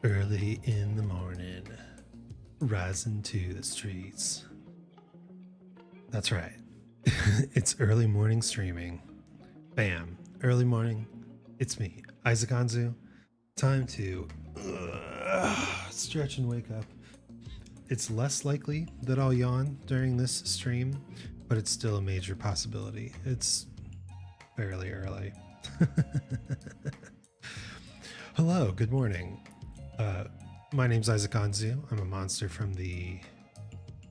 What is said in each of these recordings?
Early in the morning, rising to the streets. That's right. It's early morning streaming. Bam. Early morning. It's me, Isaac Anzu. Time to stretch and wake up. It's less likely that I'll yawn during this stream, but it's still a major possibility. It's fairly early. Hello, good morning. My name's Isaac Anzu.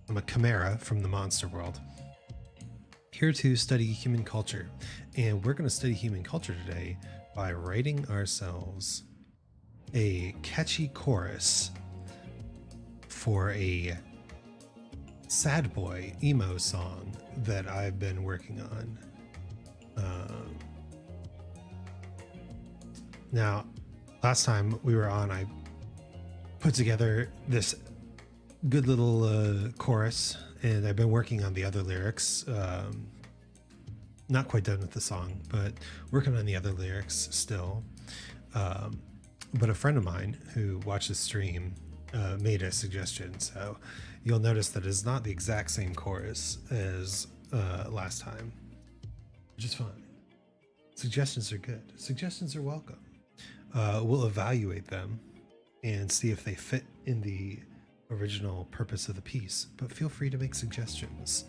I'm a chimera from the monster world. Here to study human culture. And we're going to study human culture today by writing ourselves a catchy chorus for a sad boy emo song that I've been working on. Now, last time we were on, I put together this good little chorus, and I've been working on the other lyrics. Not quite done with the song, but working on the other lyrics still. But a friend of mine who watched the stream made a suggestion, so you'll notice that it's not the exact same chorus as last time, which is fine. Suggestions are good. Suggestions are welcome. We'll evaluate them and see if they fit in the original purpose of the piece, but feel free to make suggestions.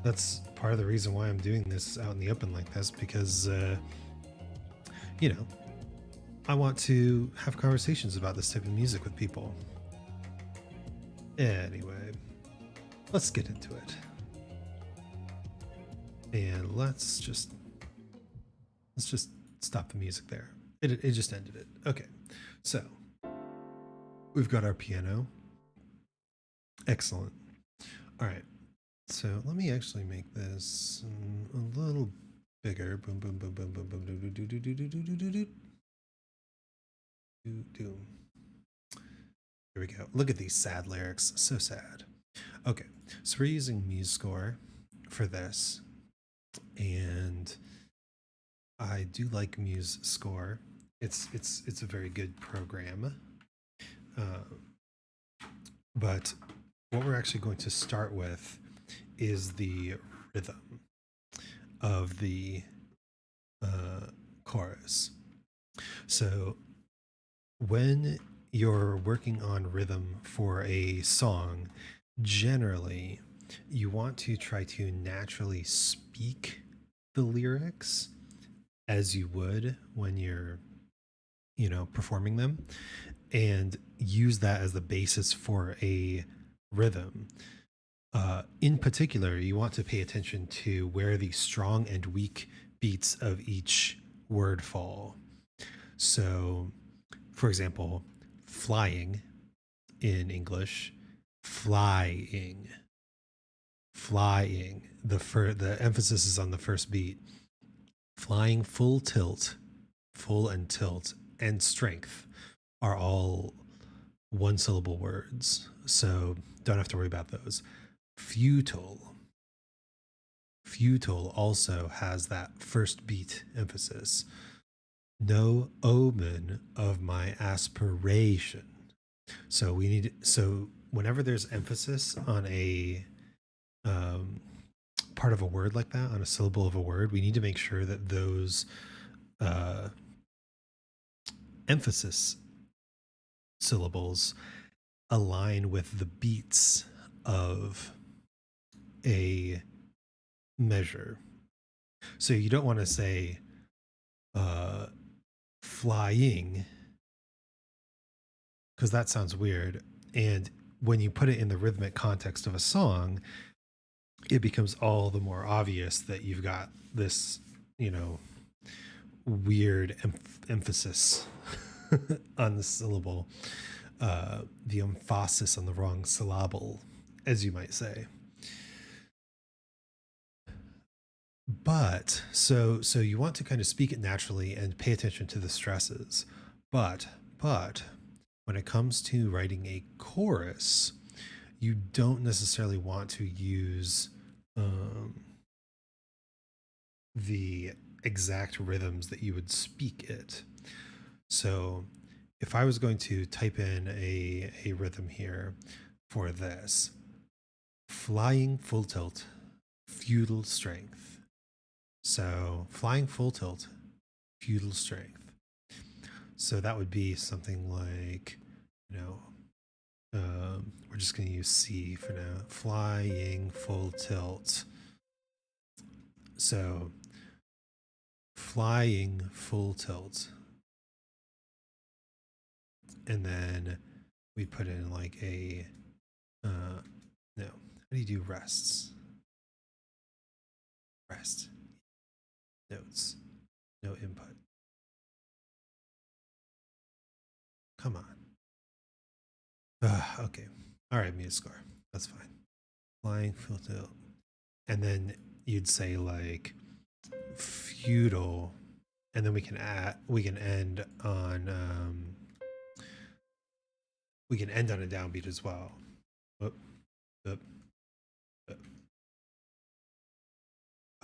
That's part of the reason why I'm doing this out in the open like this, because I want to have conversations about this type of music with people. Anyway, let's get into it. And let's just stop the music there. It just ended it. Okay, so we've got our piano. Excellent. All right, so let me actually make this a little bigger. Boom, boom, boom, boom, boom, boom, do, do, do, do, do, do, do, do, do, do. Here we go. Look at these sad lyrics. So sad. Okay, so we're using MuseScore for this, and I do like MuseScore. It's a very good program. But what we're actually going to start with is the rhythm of the chorus. So when you're working on rhythm for a song, generally you want to try to naturally speak the lyrics as you would when you're performing them, and use that as the basis for a rhythm. In particular, you want to pay attention to where the strong and weak beats of each word fall. So, for example, flying in English, flying. The emphasis is on the first beat. Flying, full tilt, full and tilt, and strength are all one syllable words, so don't have to worry about those. Futile also has that first beat emphasis. No omen of my aspiration. So whenever there's emphasis on a part of a word like that, on a syllable of a word, we need to make sure that those emphasis syllables align with the beats of a measure. So you don't want to say flying, because that sounds weird. And when you put it in the rhythmic context of a song, it becomes all the more obvious that you've got this, weird emphasis on the syllable, the emphasis on the wrong syllable, as you might say. But so you want to kind of speak it naturally and pay attention to the stresses. But when it comes to writing a chorus, you don't necessarily want to use the exact rhythms that you would speak it. So if I was going to type in a rhythm here for this, flying full tilt, feudal strength. So flying full tilt, feudal strength. So that would be something like, you know, we're just going to use C for now. Flying full tilt. So flying full tilt. And then we put in like a, no, how do you do rests? Rest. Notes. No input. Come on. Okay. All right, mute score. That's fine. Flying full tilt. And then you'd say like feudal, and then we can end on we can end on a downbeat as well. Whoop, whoop, whoop.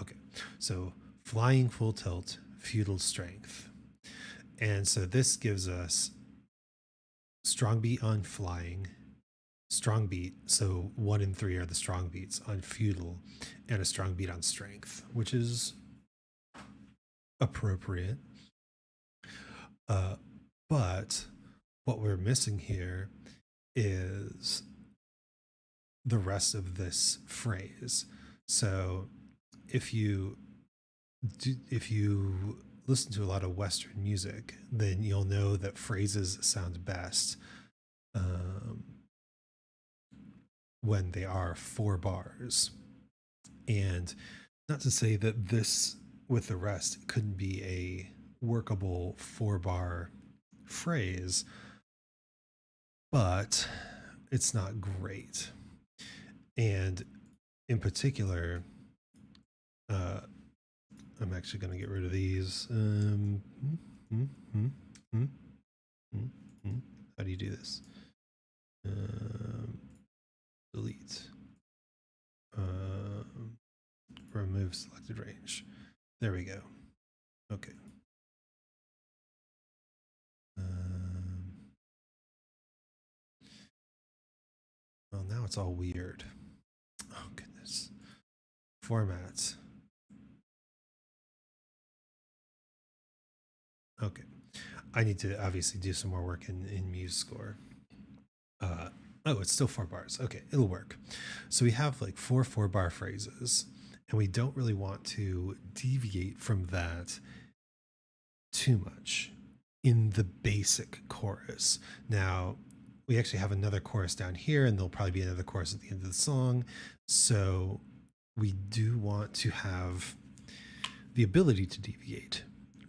Okay, so flying full tilt, feudal strength, and so this gives us strong beat on flying, strong beat. So 1 and 3 are the strong beats on feudal, and a strong beat on strength, which is appropriate. But what we're missing here is the rest of this phrase. So if you listen to a lot of Western music, then you'll know that phrases sound best when they are 4 bars. And not to say that this with the rest couldn't be a workable 4-bar phrase, but it's not great. And in particular, I'm actually going to get rid of these. How do you do this? Delete. Remove selected range. There we go. Okay. Well, now it's all weird. Oh, goodness. Formats. Okay. I need to obviously do some more work in MuseScore. Oh, it's still 4 bars. Okay, it'll work. So we have like 4 4-bar phrases, and we don't really want to deviate from that too much in the basic chorus. Now, we actually have another chorus down here, and there'll probably be another chorus at the end of the song. So we do want to have the ability to deviate,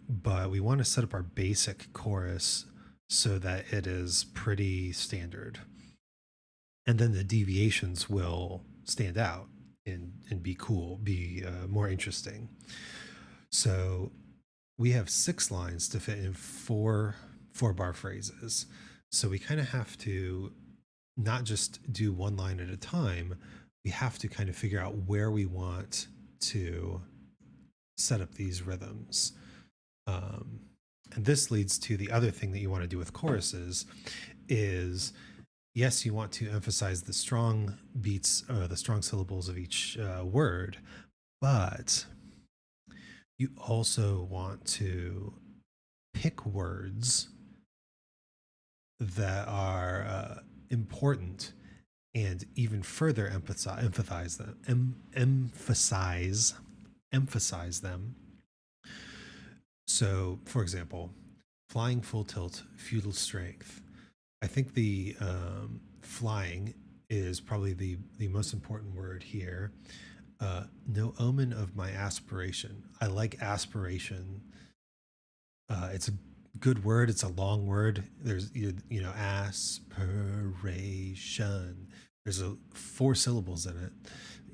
but we want to set up our basic chorus so that it is pretty standard. And then the deviations will stand out and be cool, be more interesting. So we have 6 lines to fit in 4 4-bar phrases. So we kind of have to not just do one line at a time. We have to kind of figure out where we want to set up these rhythms. And this leads to the other thing that you want to do with choruses is, yes, you want to emphasize the strong beats, the strong syllables of each word, but you also want to pick words that are important and even further emphasize them. So, for example, flying full tilt, feudal strength. I think the flying is probably the most important word here. No omen of my aspiration. I like aspiration. It's a good word. It's a long word. There's aspiration. There's 4 syllables in it.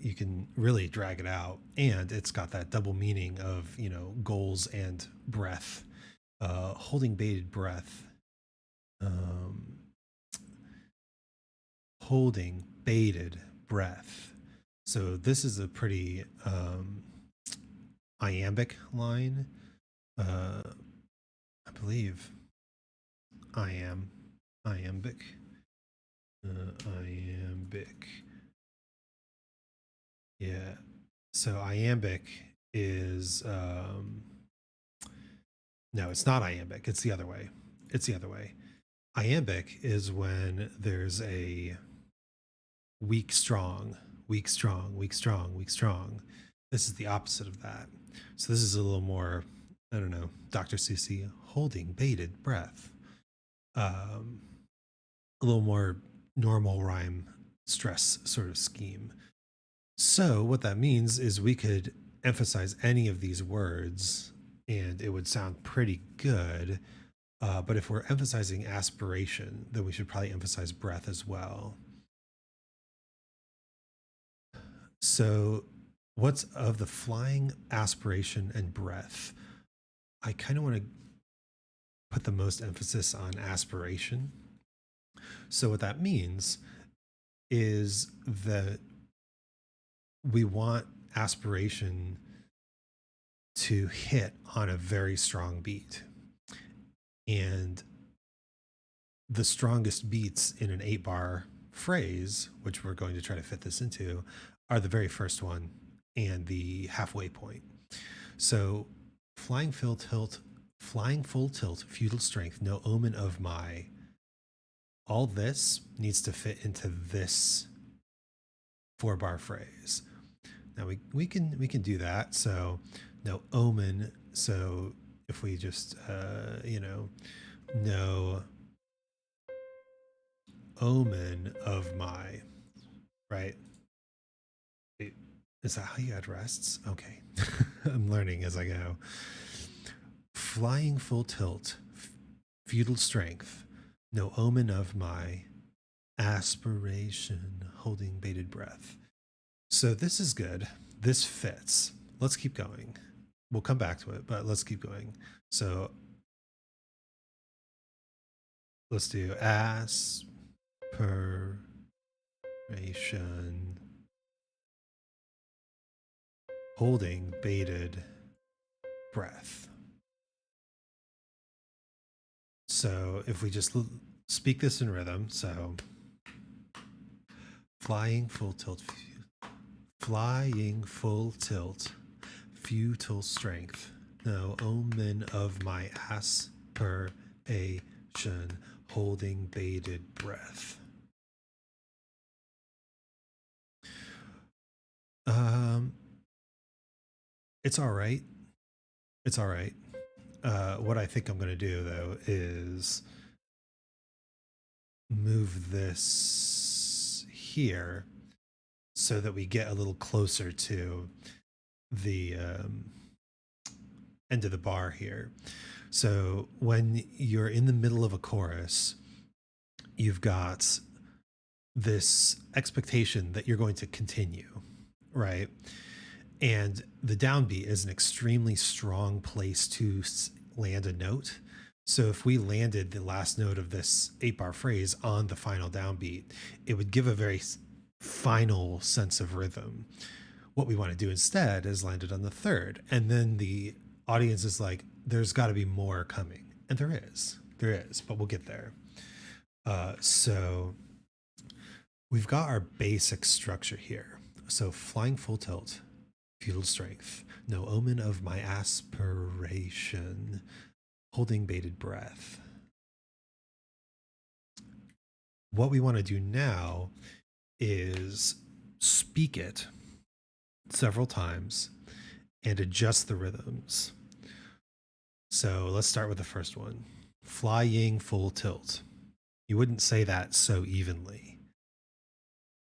You can really drag it out, and it's got that double meaning of goals and breath, holding bated breath, holding bated breath. So this is a pretty iambic line, I believe. I am. Iambic. Iambic. Yeah. So iambic is no, it's not iambic. It's the other way. It's the other way. Iambic is when there's a weak strong, weak strong, weak strong, weak strong. This is the opposite of that. So this is a little more, I don't know, Dr. Susie holding bated breath. Um, a little more normal rhyme stress sort of scheme. So what that means is we could emphasize any of these words and it would sound pretty good. But if we're emphasizing aspiration, then we should probably emphasize breath as well. So, what's of the flying, aspiration, and breath? I kind of want to put the most emphasis on aspiration. So, what that means is that we want aspiration to hit on a very strong beat. And the strongest beats in an 8-bar phrase, which we're going to try to fit this into, are the very first one and the halfway point. So flying full tilt, futile strength, no omen of my. All this needs to fit into this 4-bar phrase. Now we can do that. So no omen. So if we just no omen of my, right? Is that how you add rests? Okay. I'm learning as I go. Flying full tilt, futile strength, no omen of my aspiration, holding bated breath. So this is good. This fits. Let's keep going. We'll come back to it, but let's keep going. So let's do aspiration, holding bated breath. So if we just speak this in rhythm, so flying full tilt, futile strength, no omen of my aspiration, holding bated breath. It's all right. It's all right. What I think I'm going to do though is move this here so that we get a little closer to the end of the bar here. So when you're in the middle of a chorus, you've got this expectation that you're going to continue, right? And the downbeat is an extremely strong place to land a note. So if we landed the last note of this 8-bar phrase on the final downbeat, it would give a very final sense of rhythm. What we want to do instead is land it on the third. And then the audience is like, there's got to be more coming. And there is, but we'll get there. So we've got our basic structure here. So flying full tilt, futile strength, no omen of my aspiration, holding bated breath. What we want to do now is speak it several times and adjust the rhythms. So let's start with the first one. Flying full tilt. You wouldn't say that so evenly.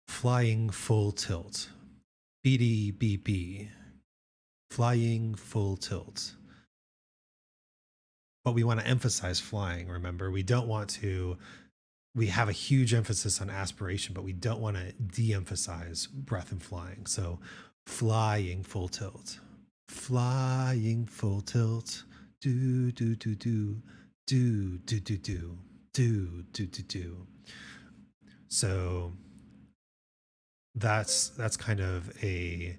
Flying full tilt. BDBB. Flying full tilt. But we want to emphasize flying, remember? We don't want to, we have a huge emphasis on aspiration, but we don't want to de-emphasize breath and flying. So flying full tilt. Flying full tilt. Do, do, do, do. Do, do, do, do. Do, do, do, do. So that's kind of a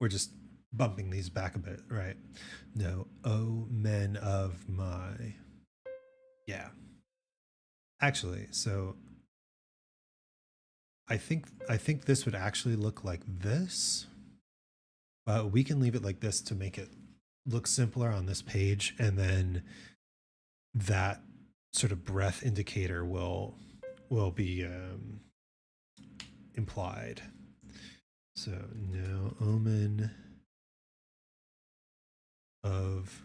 we're just bumping these back a bit, right? No, oh men of my. Yeah. Actually, so I think this would actually look like this, but we can leave it like this to make it look simpler on this page, and then that sort of breath indicator will be implied. So no omen of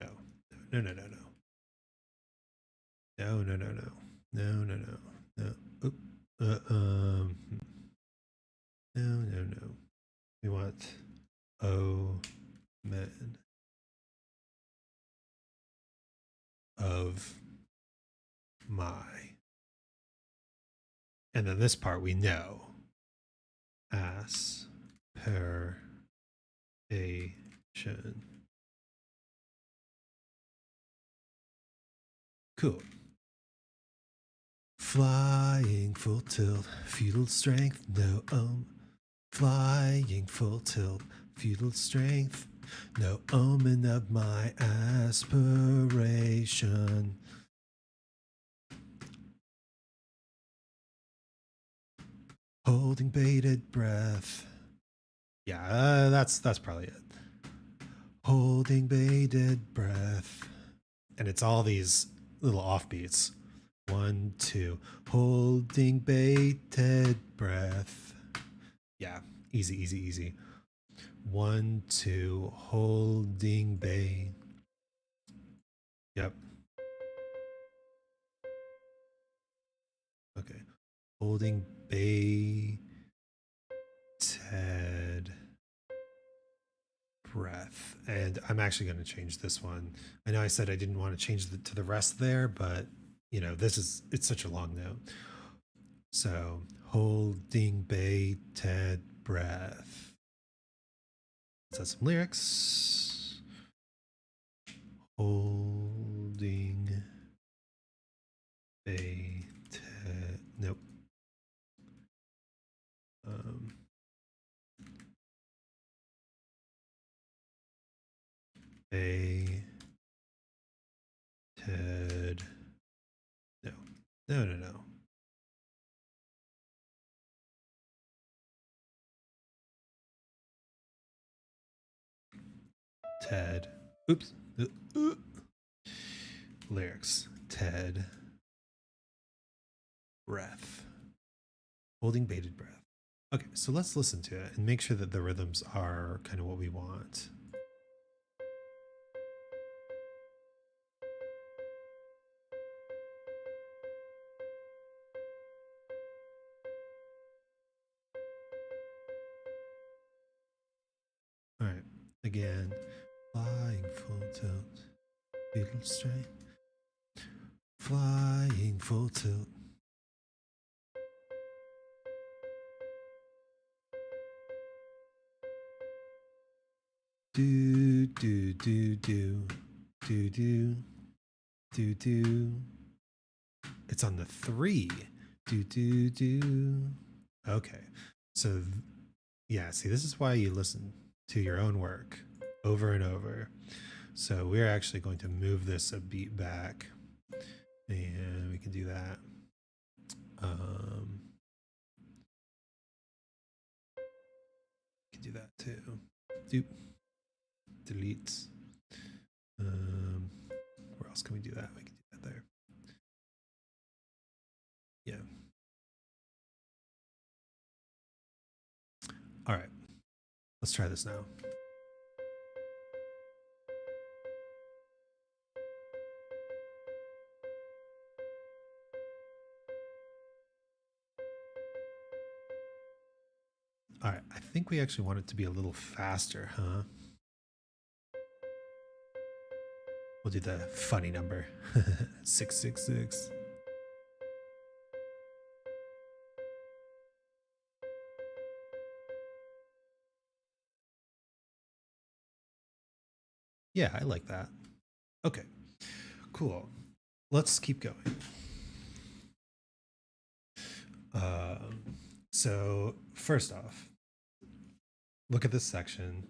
no no no no no no no no no no no no no Oop. No no no, we want omen of my, and then this part we know aspiration. Cool. Flying full tilt, feudal strength, no flying full tilt, feudal strength, no omen of my aspiration. Holding bated breath. Yeah, that's probably it. Holding bated breath. And it's all these little offbeats. 1, 2. Holding bated breath. Yeah, easy, easy, easy. 1, 2. Holding bay. Yep. Okay. Holding bated breath. And I'm actually going to change this one. I know I said I didn't want to change to the rest there, but you know, it's such a long note. So holding bated breath. Let's add some lyrics. Holding bated. Nope. Bated. No. No, no, no. Ted. Oops. Lyrics. Ted. Breath. Holding bated breath. Okay, so let's listen to it and make sure that the rhythms are kind of what we want. All right, again, flying full tilt, feudal strength, flying full tilt. Do do do do do do do do. It's on the 3. Do do do. Okay, so yeah, see, this is why you listen to your own work over and over. So we're actually going to move this a beat back, and we can do that. We can do that too. Doop. Delete. Where else can we do that? We can do that there. Yeah. All right. Let's try this now. All right. I think we actually want it to be a little faster, huh? We'll do the funny number 666. Yeah, I like that. Okay, cool. Let's keep going. So first off, look at this section.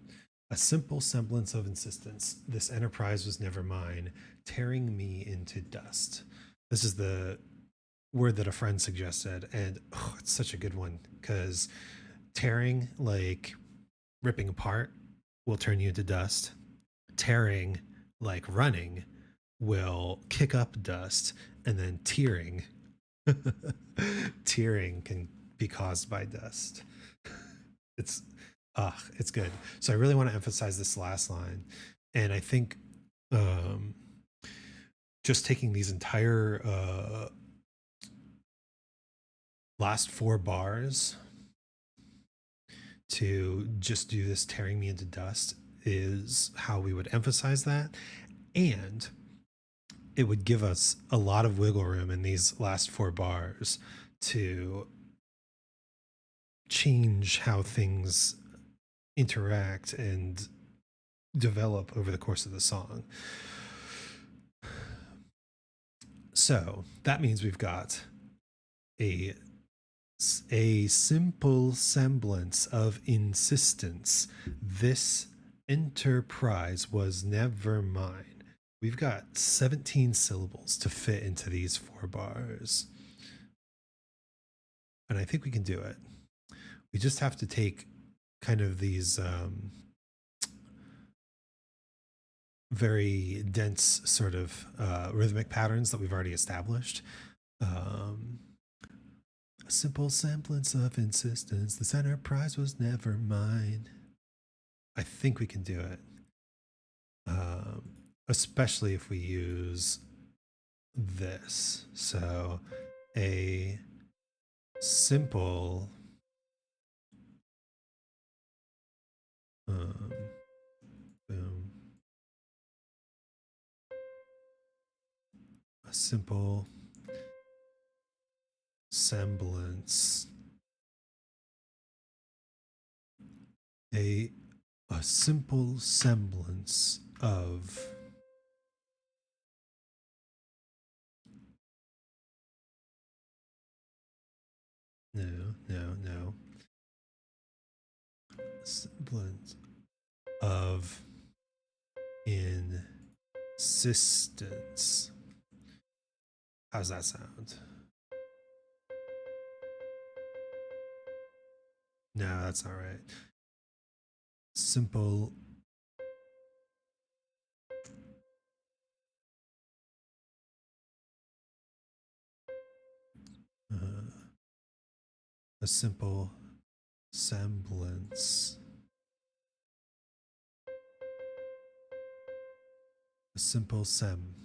A simple semblance of insistence. This enterprise was never mine, tearing me into dust. This is the word that a friend suggested, and oh, it's such a good one because tearing, like ripping apart, will turn you into dust. Tearing, like running, will kick up dust, and then tearing, tearing can be caused by dust. It's it's good. So I really want to emphasize this last line, and I think um, just taking these entire last four bars to just do this tearing me into dust is how we would emphasize that, and it would give us a lot of wiggle room in these last four bars to change how things interact and develop over the course of the song. So that means we've got a simple semblance of insistence. This enterprise was never mine. We've got 17 syllables to fit into these four bars. And I think we can do it. We just have to take kind of these very dense sort of rhythmic patterns that we've already established. A simple semblance of insistence. This enterprise was never mine. I think we can do it. Especially if we use this. So a simple boom. A simple semblance. A simple semblance of no semblance of insistence. How's that sound? No, that's not right. Simple a simple semblance. A simple sem.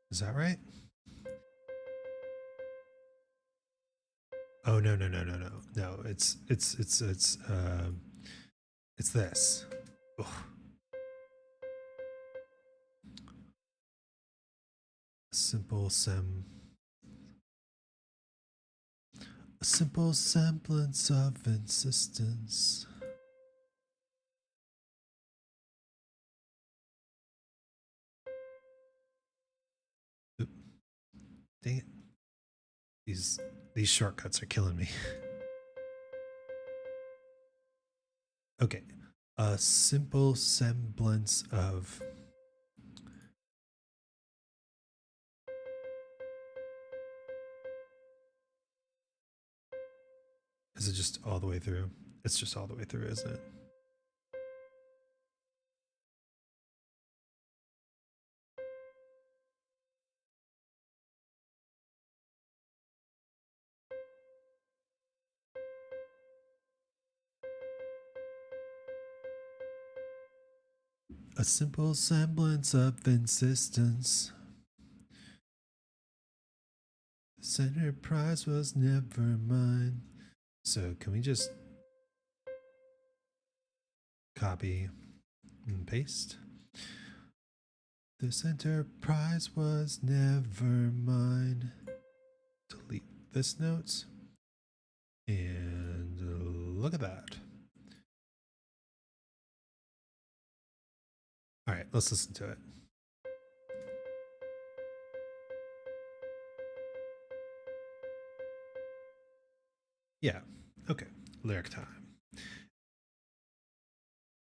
Is that right? Oh no. No, it's this. Ugh. Simple sem. A simple semblance of insistence. Oop. Dang it. These shortcuts are killing me. Okay. A simple semblance of Is it just all the way through? It's just all the way through, isn't it? A simple semblance of insistence. This enterprise was never mine. So can we just copy and paste? This enterprise was never mine. Delete this note. And look at that. All right, let's listen to it. Yeah, okay, lyric time.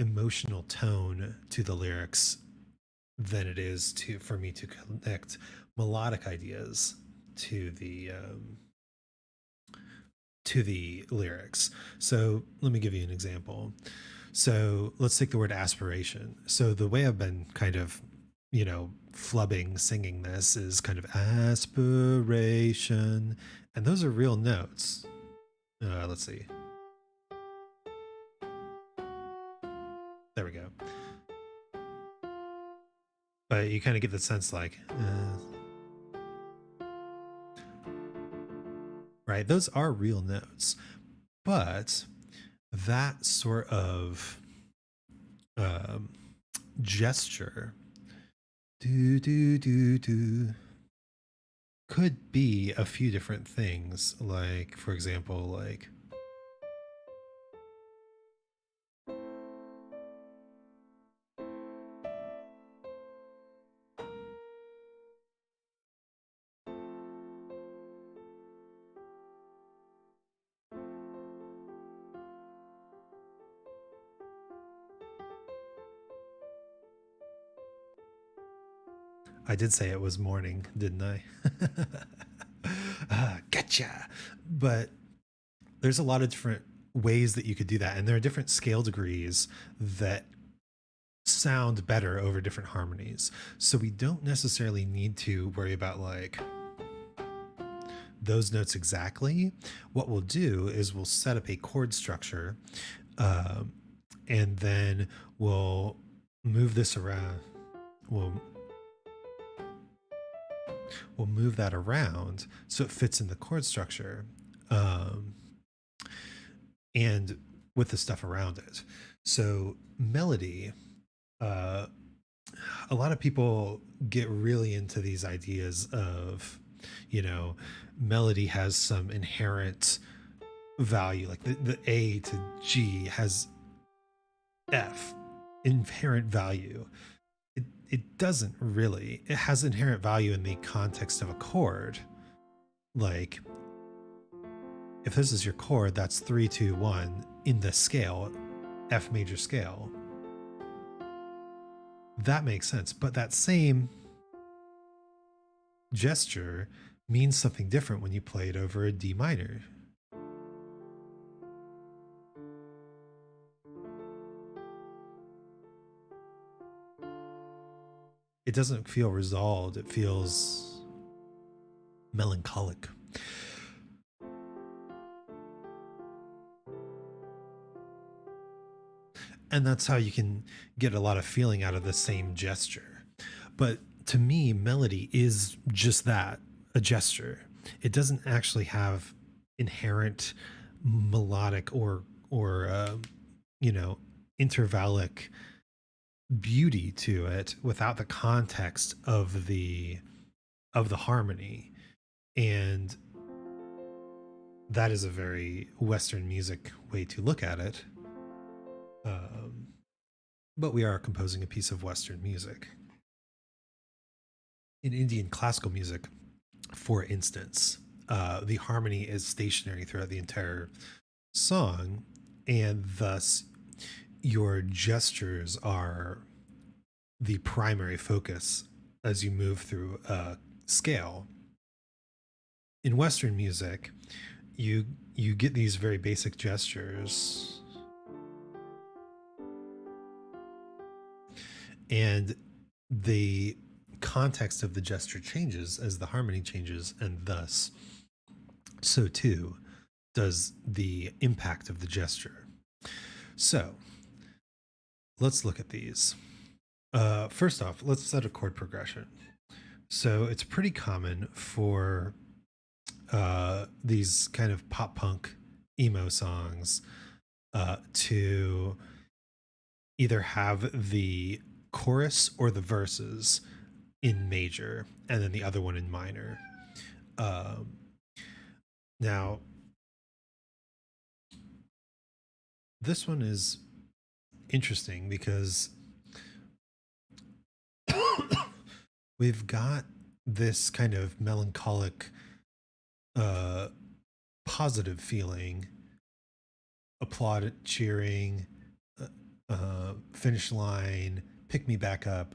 emotional tone to the lyrics than it is to for me to connect melodic ideas to the lyrics. So let me give you an example. So let's take the word aspiration. So the way I've been kind of, flubbing singing this is kind of aspiration, and those are real notes. Let's see. There we go. But you kind of get the sense like, right? Those are real notes, but that sort of um, gesture, do do do do, could be a few different things. Like, for example, like I did say it was morning, didn't I? Gotcha. But there's a lot of different ways that you could do that, and there are different scale degrees that sound better over different harmonies. So we don't necessarily need to worry about like those notes exactly. What we'll do is we'll set up a chord structure, um, and then we'll move this around. We'll we'll move that around so it fits in the chord structure, um, and with the stuff around it. So melody, uh, a lot of people get really into these ideas of, you know, melody has some inherent value, like the A to G has F inherent value. It doesn't really. It has inherent value in the context of a chord. Like, if this is your chord, that's 3 2 1 in the scale, F major scale. That makes sense. But that same gesture means something different when you play it over a D minor. It doesn't feel resolved, it feels melancholic. And that's how you can get a lot of feeling out of the same gesture. But to me, melody is just that, a gesture. It doesn't actually have inherent melodic or you know intervallic beauty to it without the context of the harmony. And that is a very Western music way to look at it. Um, but we are composing a piece of Western music. In Indian classical music, for instance, the harmony is stationary throughout the entire song, and thus your gestures are the primary focus as you move through a scale. In Western music, you get these very basic gestures, and the context of the gesture changes as the harmony changes, and thus so too does the impact of the gesture. So let's look at these. First off, let's set a chord progression. So it's pretty common for these kind of pop punk emo songs to either have the chorus or the verses in major and then the other one in minor. Um, Now, this one is interesting because we've got this kind of melancholic, uh, positive feeling, applaud, cheering, finish line, pick me back up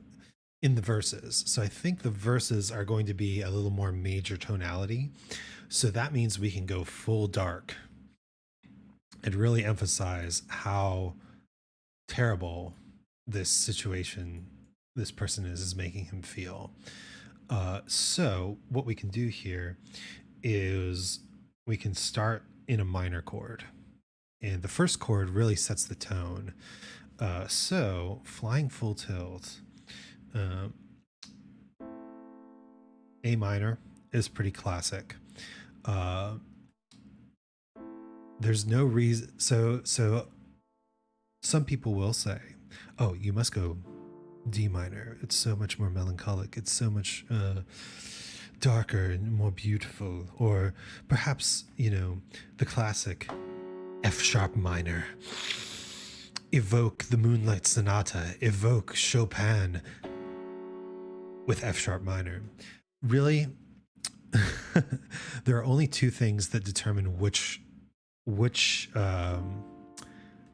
in the verses. So I think the verses are going to be a little more major tonality. So that means we can go full dark and really emphasize how terrible this situation this person is making him feel. So what we can do here is we can start in a minor chord, and the first chord really sets the tone. So flying full tilt, uh, A minor is pretty classic. Uh, there's no reason. So some people will say, "Oh, you must go D minor. It's so much more melancholic. It's so much darker and more beautiful." Or perhaps, the classic F sharp minor. Evoke the Moonlight Sonata. Evoke Chopin with F sharp minor. Really, there are only two things that determine which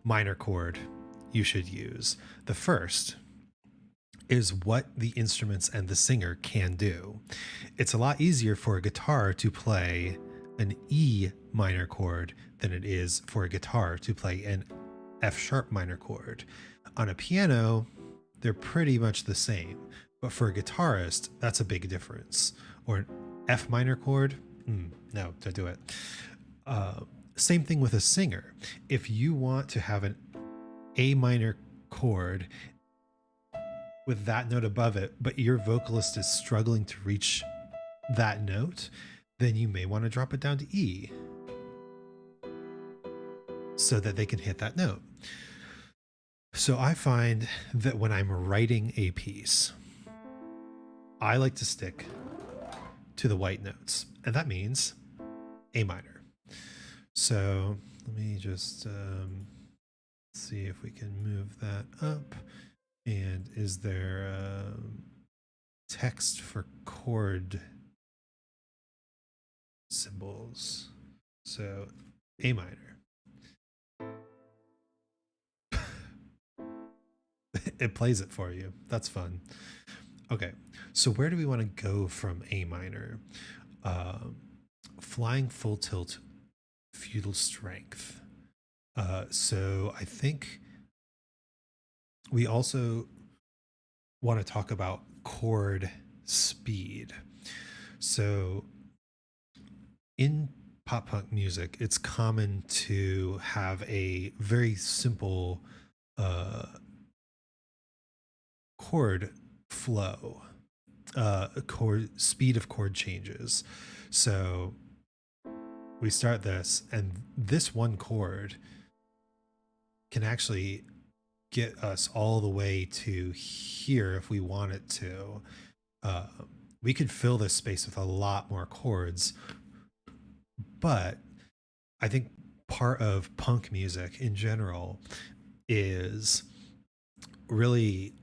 minor chord you should use. The first is what the instruments and the singer can do. It's a lot easier for a guitar to play an E minor chord than it is for a guitar to play an F sharp minor chord. On a piano, they're pretty much the same, but for a guitarist, that's a big difference. Or an F minor chord, no, don't do it. Same thing with a singer. If you want to have an A minor chord with that note above it, but your vocalist is struggling to reach that note, then you may want to drop it down to E so that they can hit that note. So I find that when I'm writing a piece, I like to stick to the white notes, and that means A minor. So let me just see if we can move that up. And is there text for chord symbols? So A minor. It plays it for you. That's fun. Okay, so where do we want to go from A minor? Flying full tilt, feudal strength. So I think we also want to talk about chord speed. So in pop punk music, it's common to have a very simple chord flow, chord speed of chord changes. So we start this, and this one chord can actually get us all the way to here if we want it to. We could fill this space with a lot more chords, but I think part of punk music in general is really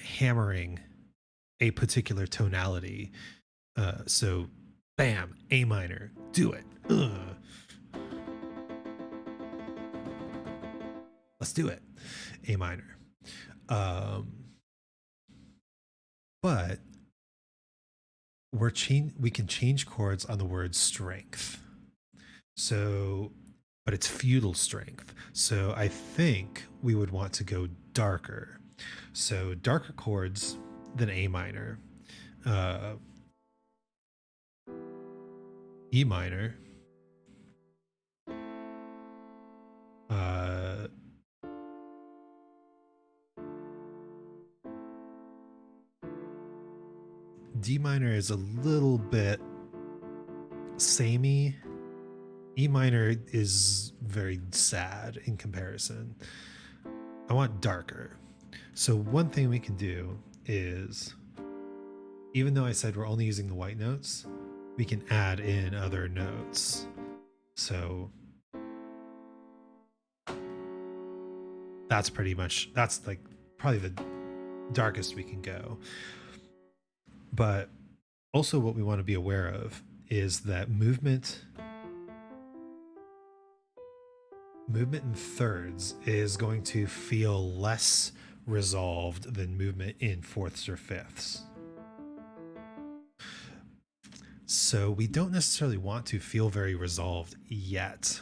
hammering a particular tonality. So bam, A minor, do it. Let's do it. A minor. But we can change chords on the word strength. So, but it's feudal strength. So I think we would want to go darker. So darker chords than A minor. E minor. D minor is a little bit samey. E minor is very sad in comparison. I want darker. So one thing we can do is, even though I said we're only using the white notes, we can add in other notes. So that's like probably the darkest we can go. But also what we want to be aware of is that movement movement in thirds is going to feel less resolved than movement in fourths or fifths. So we don't necessarily want to feel very resolved yet.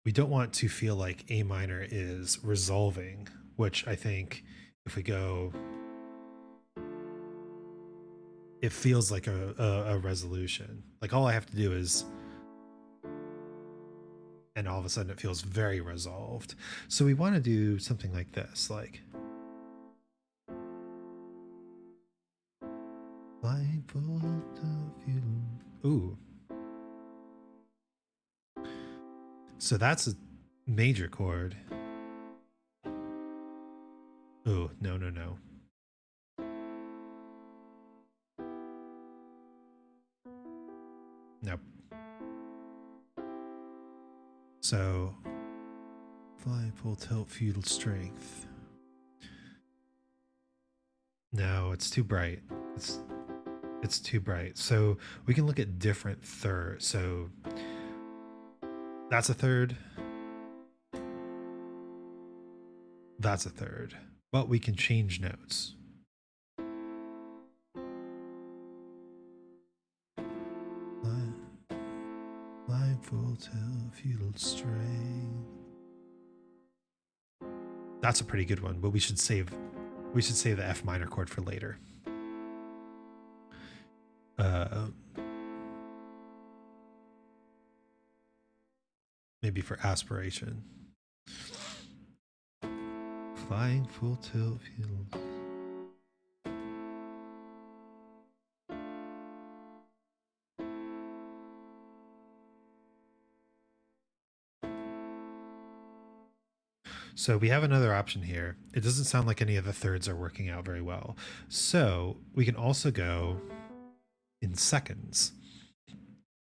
We don't want to feel like A minor is resolving, which I think if we go, it feels like a resolution. Like all I have to do is, and all of a sudden it feels very resolved. So we want to do something like this, like ooh. So that's a major chord. Oh, no, no, no. Nope. So fly, pull, tilt, feudal strength. No, it's too bright. It's too bright. So we can look at different thirds. So that's a third. That's a third. But we can change notes. Line, full, tilt, feudal strength. That's a pretty good one, but we should save the F minor chord for later. Maybe for aspiration. Flying full tilt feudal. So we have another option here. It doesn't sound like any of the thirds are working out very well. So we can also go in seconds.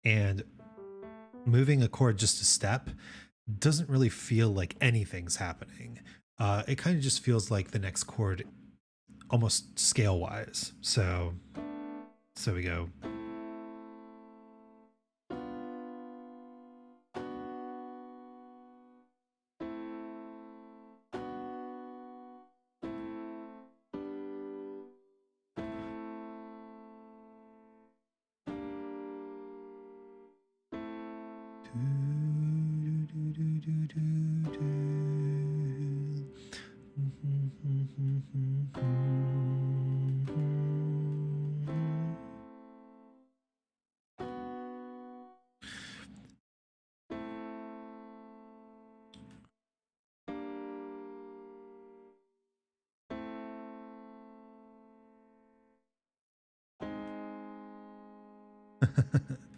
And moving a chord just a step doesn't really feel like anything's happening. It kind of just feels like the next chord almost scale-wise. So we go.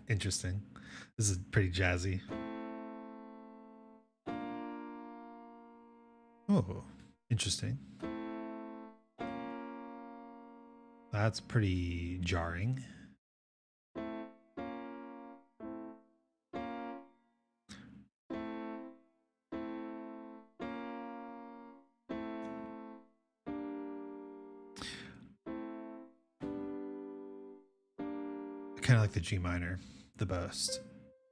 Interesting. This is pretty jazzy. Oh, interesting. That's pretty jarring. Kind of like the G minor the best.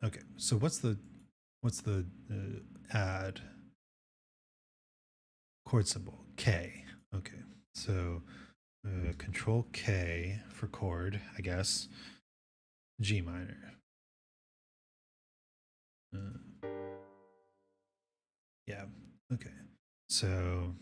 Okay, so what's the add chord symbol? K. Okay, so control K for chord, I guess. G minor. Yeah. Okay. So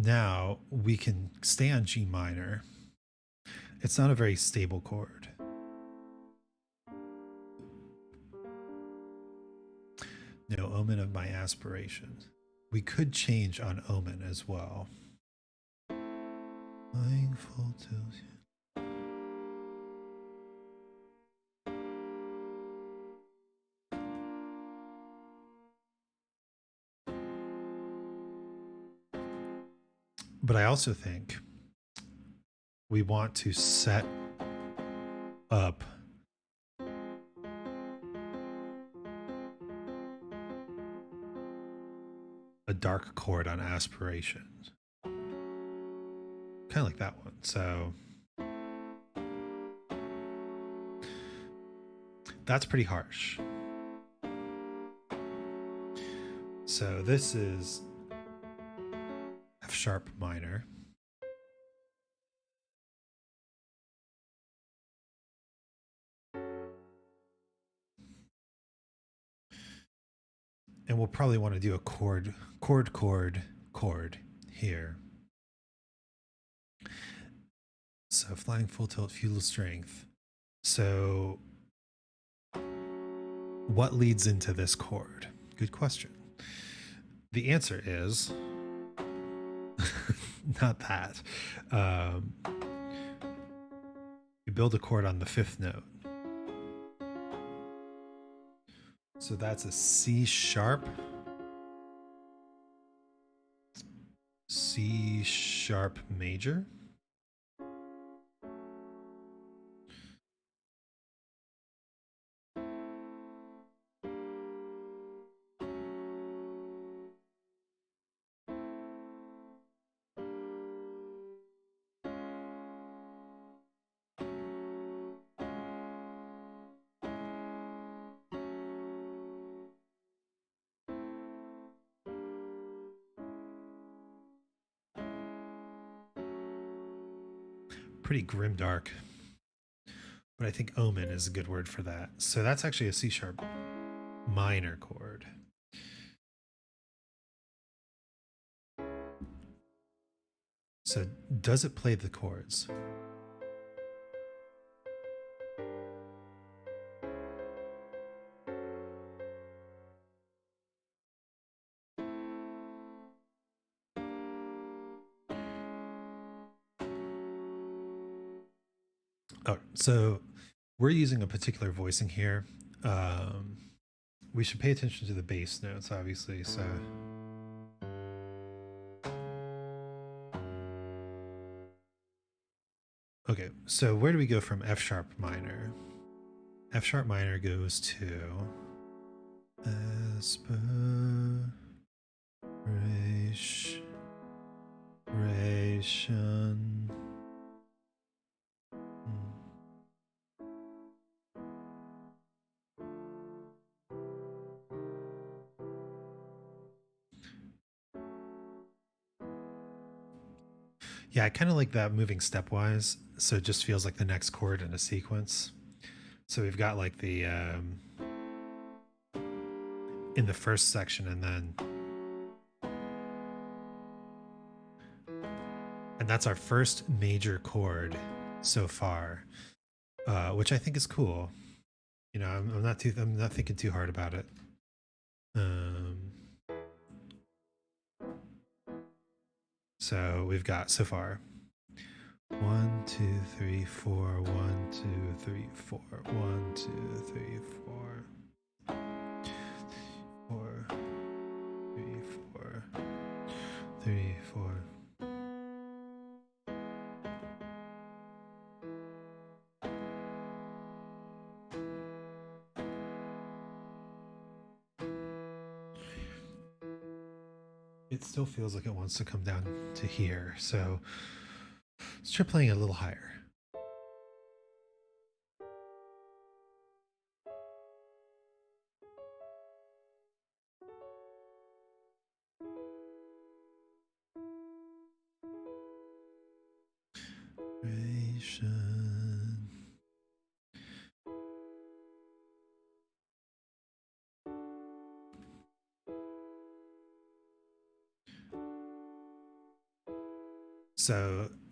now we can stay on G minor. It's not a very stable chord. No omen of my aspiration. We could change on omen as well. Flying full tilt. But I also think we want to set up a dark chord on aspiration. Kind of like that one. So that's pretty harsh. So this is F sharp minor. And we'll probably want to do a chord here. So flying full tilt, fugal strength. So what leads into this chord? Good question. The answer is not that. You build a chord on the fifth note. So that's a C sharp. C sharp major. Pretty grimdark, but I think omen is a good word for that. So that's actually a C sharp minor chord. So does it play the chords? Oh, so we're using a particular voicing here. We should pay attention to the bass notes, obviously. So okay, so where do we go from F sharp minor? F sharp minor goes to aspiration. Yeah, I kind of like that moving stepwise, so it just feels like the next chord in a sequence. So we've got like the in the first section, and that's our first major chord so far, which I think is cool. You know, I'm not thinking too hard about it. So we've got so far 1, 2, 3, 4, 1, 2, 3, 4, 1, 2, 3, 4, 4, 3, 4, 3, 4. It still feels like it wants to come down to here, so let's try playing it a little higher.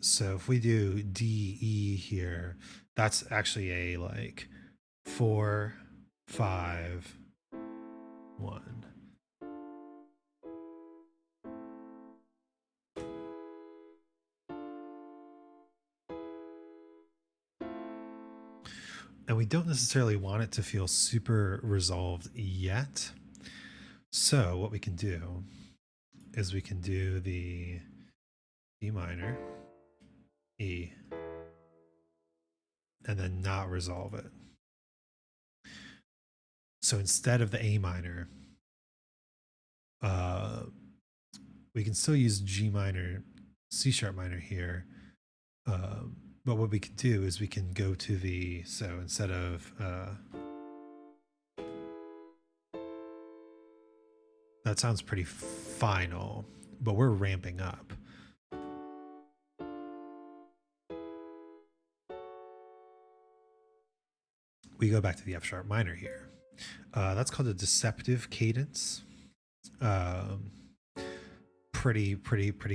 So if we do D, E here, that's actually a like 4, 5, 1. And we don't necessarily want it to feel super resolved yet. So what we can do is we can do the D minor, E, and then not resolve it. So instead of the A minor, we can still use G minor, C sharp minor here. But what we can do is we can go to the, so instead of, that sounds pretty final, but we're ramping up. We go back to the F sharp minor here. That's called a deceptive cadence. Pretty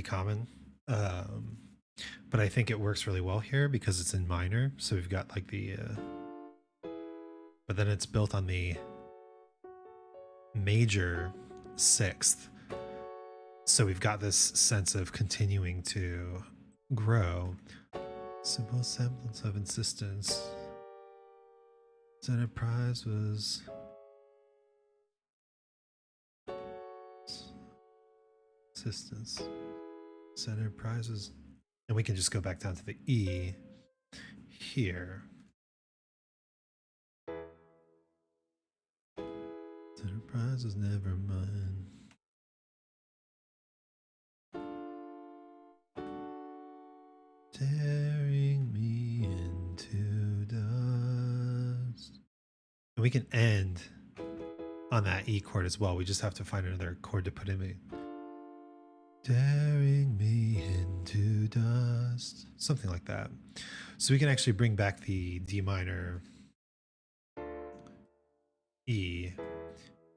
common. But I think it works really well here because it's in minor. So we've got like the, but then it's built on the major sixth. So we've got this sense of continuing to grow. Simple semblance of insistence. Enterprise was insistence. Enterprise was, and we can just go back down to the E here. Enterprise was never mine. Tearing me into dust. And we can end on that E chord as well. We just have to find another chord to put in. Tearing me into dust. Something like that. So we can actually bring back the D minor, E,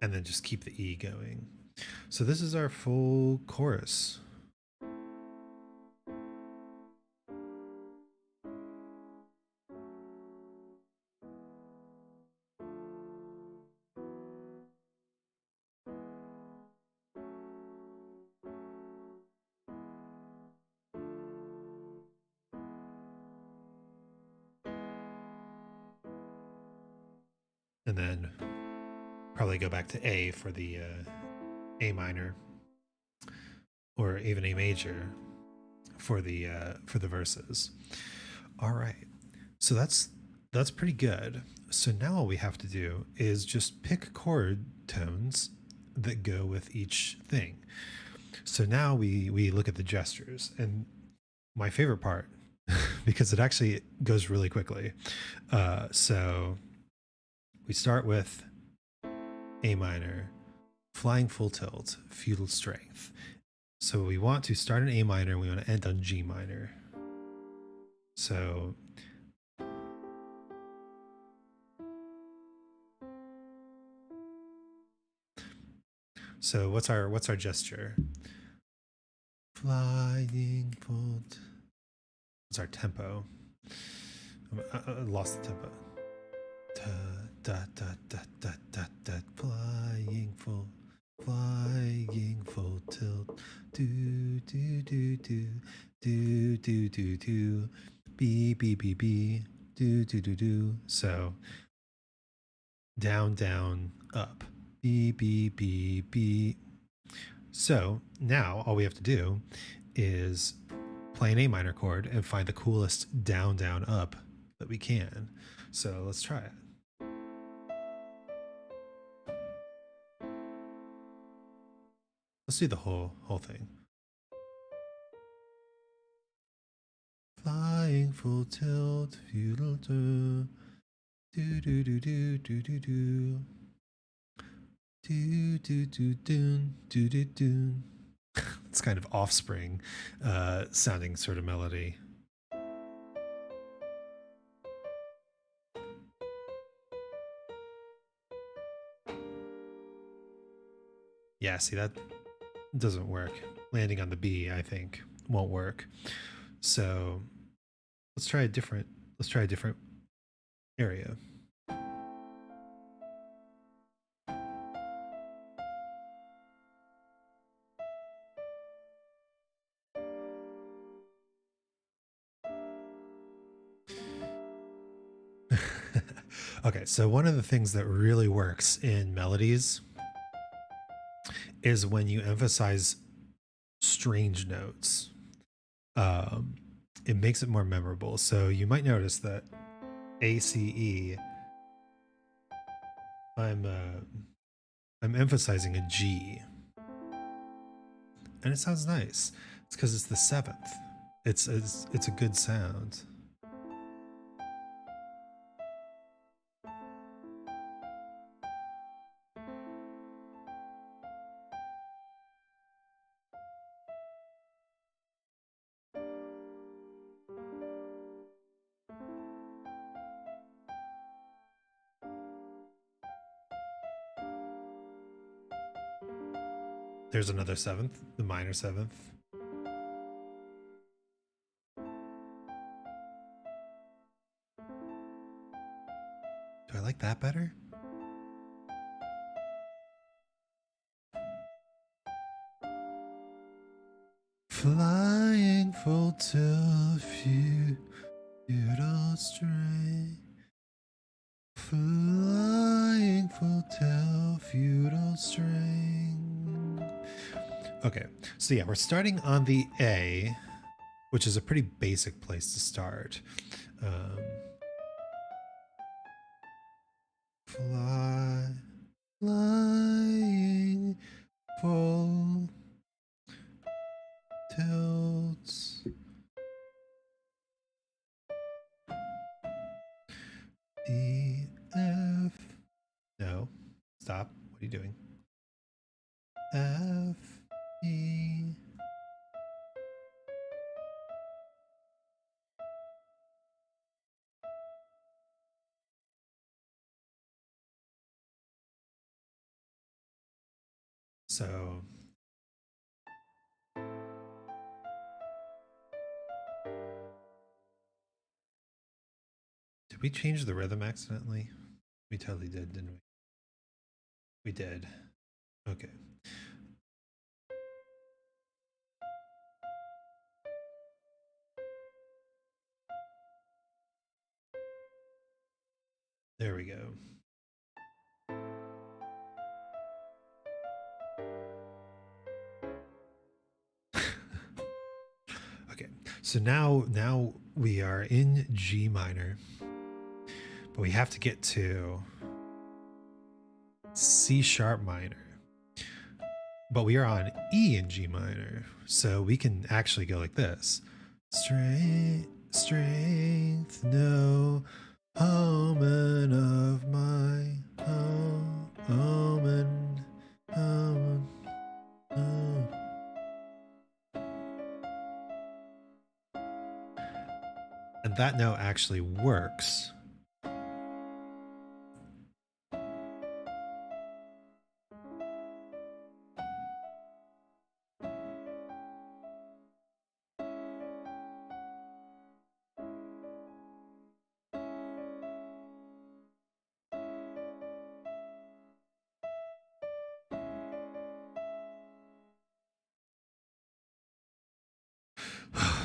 and then just keep the E going. So this is our full chorus. And then probably go back to A for the A minor, or even A major for the verses. All right, so that's pretty good. So now all we have to do is just pick chord tones that go with each thing. So now we look at the gestures, and my favorite part, because it actually goes really quickly. So we start with A minor, flying full tilt, feudal strength. So we want to start in A minor and we want to end on G minor. So what's our gesture? Flying full. What's our tempo? I lost the tempo. Da da da da da da. Flying full tilt. Do do do do do do do do. B b b b. Do do do do. So down down up. B b b b. So now all we have to do is play an A minor chord and find the coolest down down up that we can. So let's try it. Let's do the whole thing. Flying full tilt, feudal do do do do do do do do do do do do do do. It's kind of Offspring sounding sort of melody. Yeah, see, that doesn't work. Landing on the B, I think, won't work. So let's try a different area. Okay, so one of the things that really works in melodies is when you emphasize strange notes. It makes it more memorable. So you might notice that ACE, I'm emphasizing a G, and it sounds nice. It's because it's the seventh. It's a good sound. There's another seventh, the minor seventh. Do I like that better? Flying full till futile string. Flying full till futile string. Okay, so yeah, we're starting on the A, which is a pretty basic place to start. Flying full tilts. E, F. No, stop. What are you doing? F, E. So did we change the rhythm accidentally? We totally did, didn't we? We did. Okay. There we go. Okay. So now we are in G minor. But we have to get to C sharp minor. But we are on E in G minor. So we can actually go like this. Strength, no omen of my omen. And that note actually works.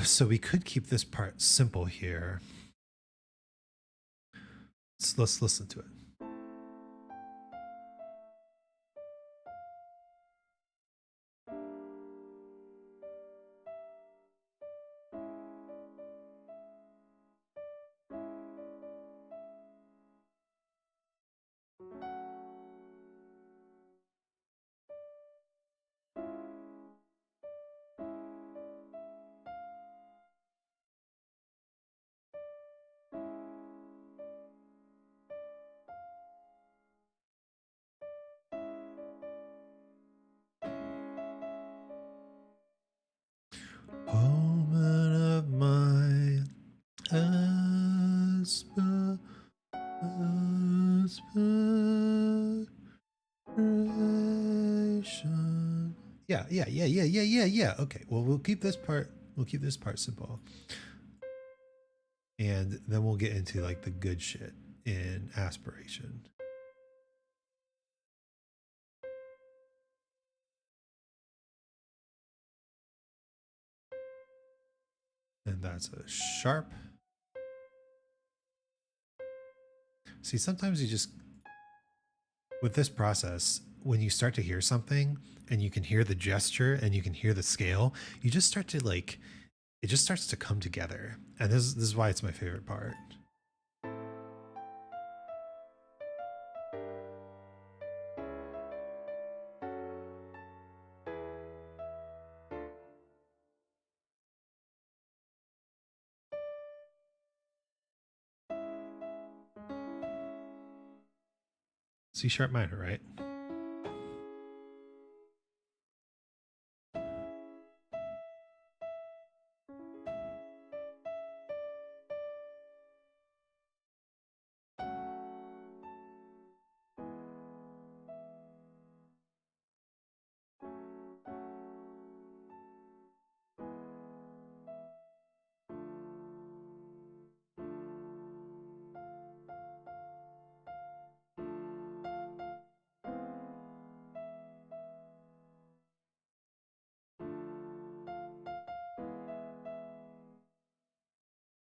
So we could keep this part simple here. Let's listen to it. Omen of my aspiration. Yeah. Okay. Well, we'll keep this part. We'll keep this part simple, and then we'll get into like the good shit in aspiration. And that's a sharp. See, sometimes you just, with this process, when you start to hear something and you can hear the gesture and you can hear the scale, you just start to like, it just starts to come together. And this is why it's my favorite part. C sharp minor, right?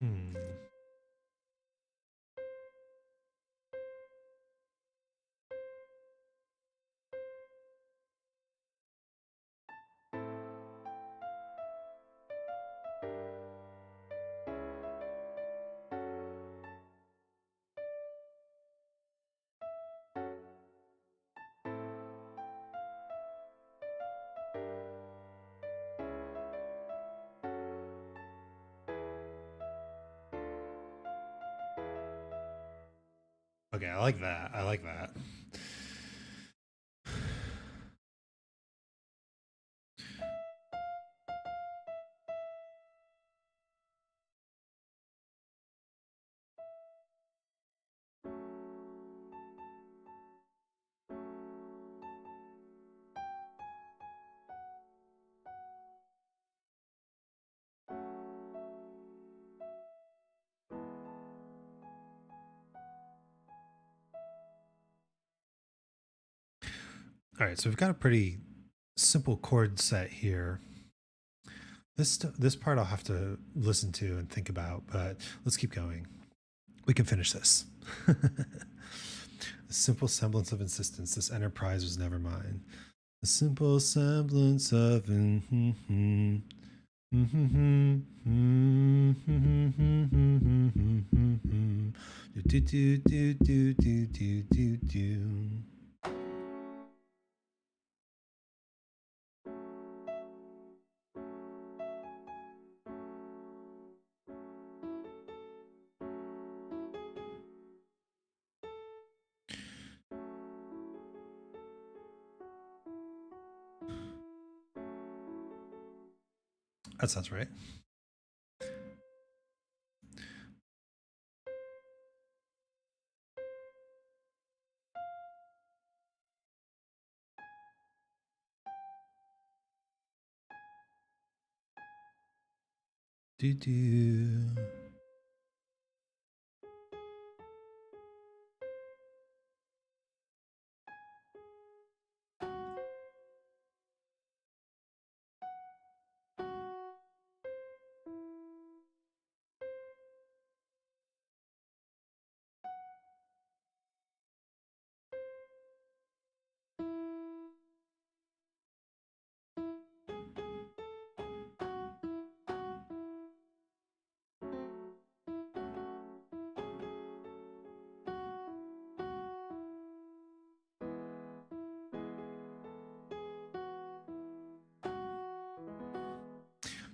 Hmm. Okay, I like that. I like that. All right, so we've got a pretty simple chord set here. This part I'll have to listen to and think about, but let's keep going. We can finish this. A simple semblance of insistence. This enterprise was never mine. A simple semblance of That sounds right. Do do.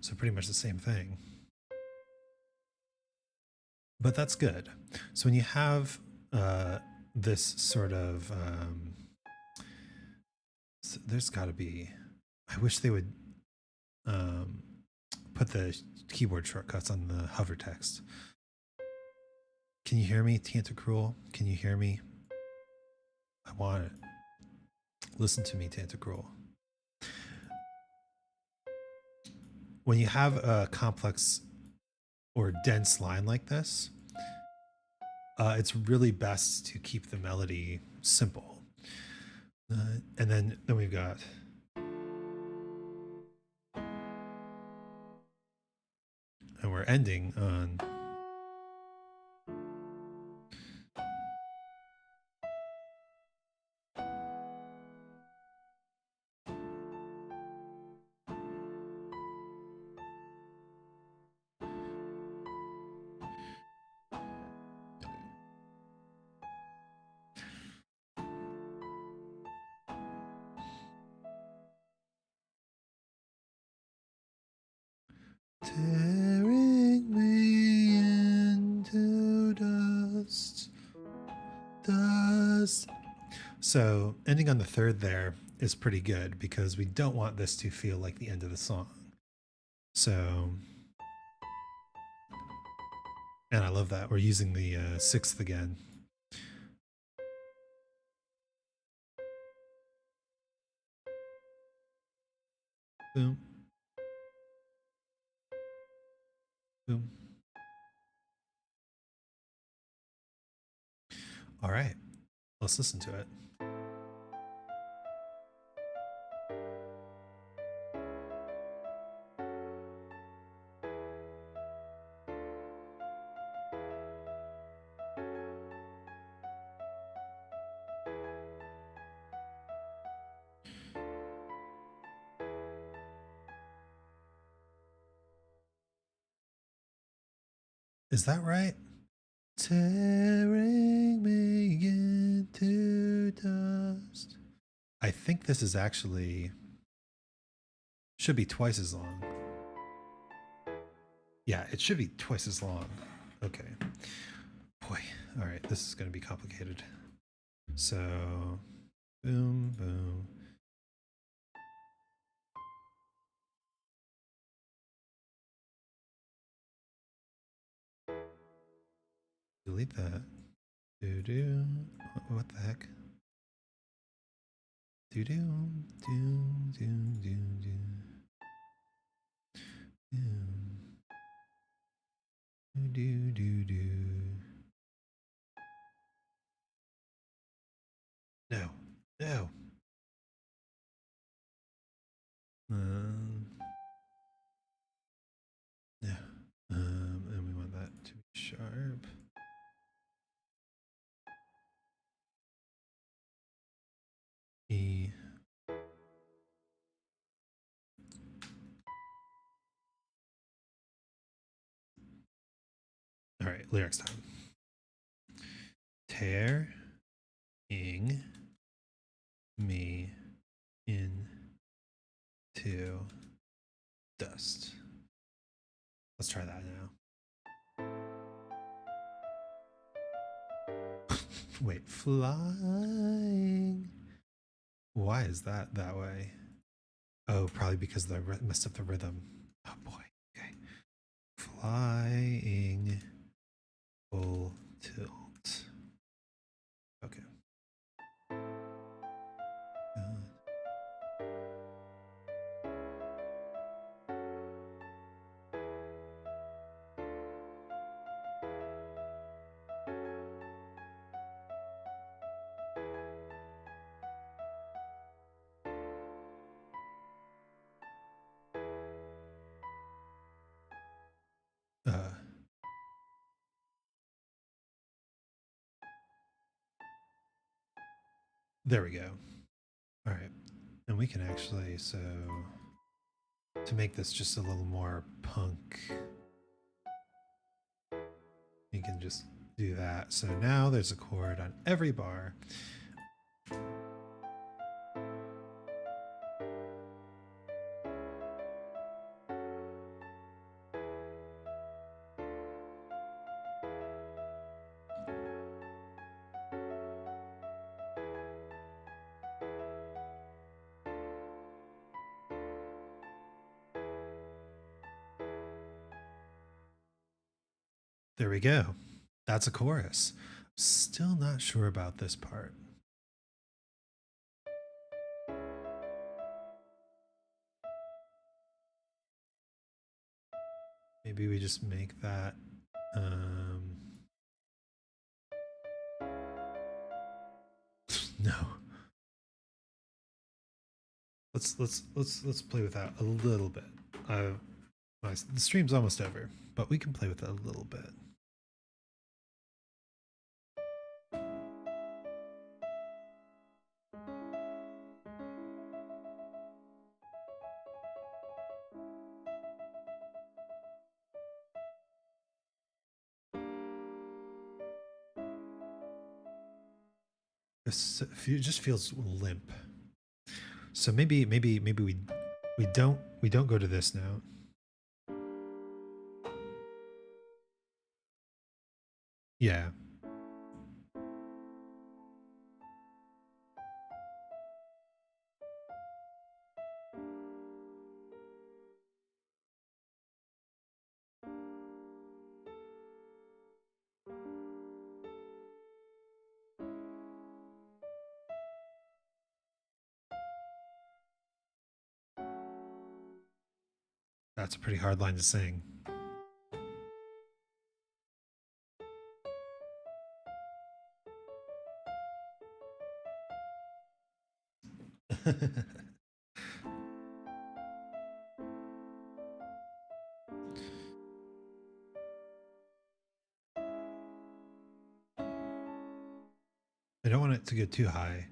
So pretty much the same thing. But that's good. So when you have this sort of, so there's got to be. I wish they would put the keyboard shortcuts on the hover text. Can you hear me, Tantacruel? Can you hear me? I want it. Listen to me, Tantacruel. When you have a complex or dense line like this, it's really best to keep the melody simple. And then we've got. And we're ending on. Tearing me into dust, dust. So ending on the third there is pretty good because we don't want this to feel like the end of the song. So, and I love that we're using the sixth again. Boom. Boom. All right, let's listen to it. Is that right? Tearing me into dust. I think this is actually should be twice as long. Yeah, it should be twice as long. Okay. Boy, all right, this is going to be complicated. So, boom, boom. Delete that. Do do. What the heck? Do do do do do do. Do do do do. No, no. No. And we want that to be sharp. E. All right, lyrics time. Tearing me into dust. Let's try that now. Wait, flying. Why is that way? Oh, probably because I messed up the rhythm. Oh boy. Okay. Flying full tilt. Okay. There we go. All right. And we can actually, so to make this just a little more punk, you can just do that. So now there's a chord on every bar. There we go. That's a chorus. Still not sure about this part. Maybe we just make that no. Let's play with that a little bit. The stream's almost over, but we can play with it a little bit. It just feels limp. So maybe we don't go to this note. Yeah. That's a pretty hard line to sing. I don't want it to go too high.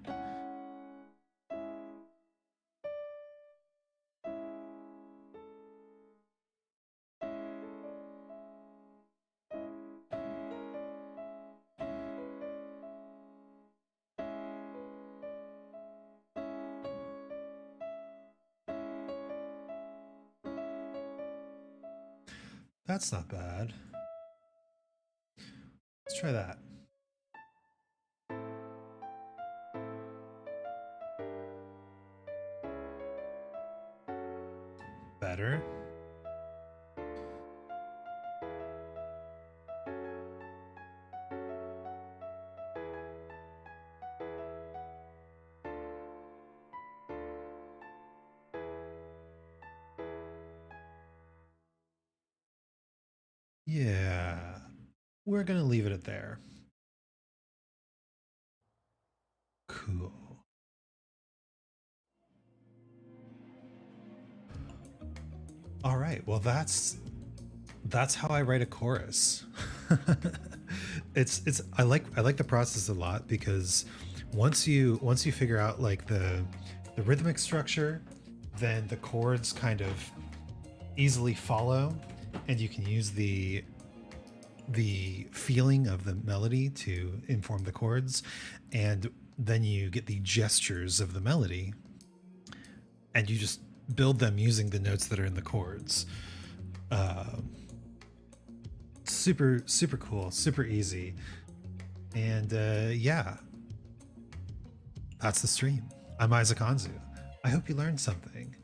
That's not bad. Let's try that. Better. Yeah, we're gonna leave it at there. Cool. All right. Well, that's how I write a chorus. It's I like the process a lot because once you figure out like the rhythmic structure, then the chords kind of easily follow, and you can use the feeling of the melody to inform the chords, and then you get the gestures of the melody, and you just build them using the notes that are in the chords. Super cool, super easy, and yeah, that's the stream. I'm Isaac Anzu. I hope you learned something,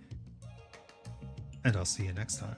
and I'll see you next time.